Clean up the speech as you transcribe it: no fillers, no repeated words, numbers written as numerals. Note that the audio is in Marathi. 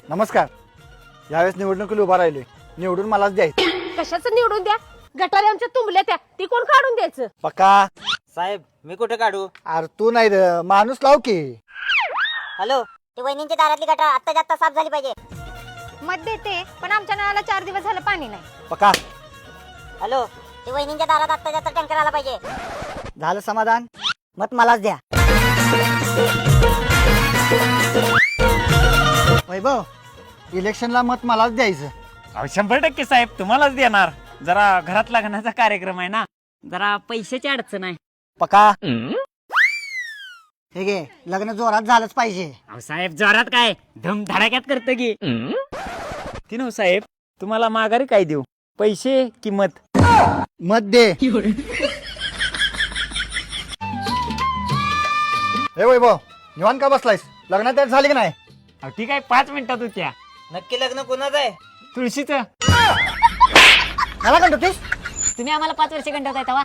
नमस्कार. यावेळेस निवडणुकीला उभा राहिलोय. निवडून मलाच द्यायचं. कशाचं निवडून द्या? गटारी आमच्या तुंबल्या त्या, ती कोण काढून द्यायचं? पक्का. साहेब मी कुठे काढू? अरे तू नाही रे, माणूस लाव की. हॅलो, ती वहिनींची दारातली गटार आत्ताच्या आत्ता साफ झाली पाहिजे. मत देते, पण आमच्या नळाला 4 दिवस झालं पाणी नाही. पक्का. हॅलो, ती वहिनींच्या दारात आत्ताच्या आत्ता टँकर आला पाहिजे. झालं समाधान. मत मलाच द्या. वैभव, इलेक्शनला मत मलाच द्यायचं. 100% साहेब तुम्हालाच देणार. जरा घरात लग्नाचा कार्यक्रम आहे ना, जरा पैशाची अडचण आहे. पक्का. हे घे, लग्न जोरात झालंच पाहिजे. अहो साहेब जोरात काय धम धडाक्यात करत की ती नव साहेब. तुम्हाला माघारी काय देऊ, पैसे की मत? मत दे. हे वैभव, निवांत का बसलायस? लग्नात तयार झाली की नाही? अहो ठीक आहे, 5 मिनिटात होत्या. नक्की लग्न कोणाचं आहे? तुळशीचं. मला कंटो तीस. तुम्ही आम्हाला 5 वर्ष गंडवताय तेव्हा.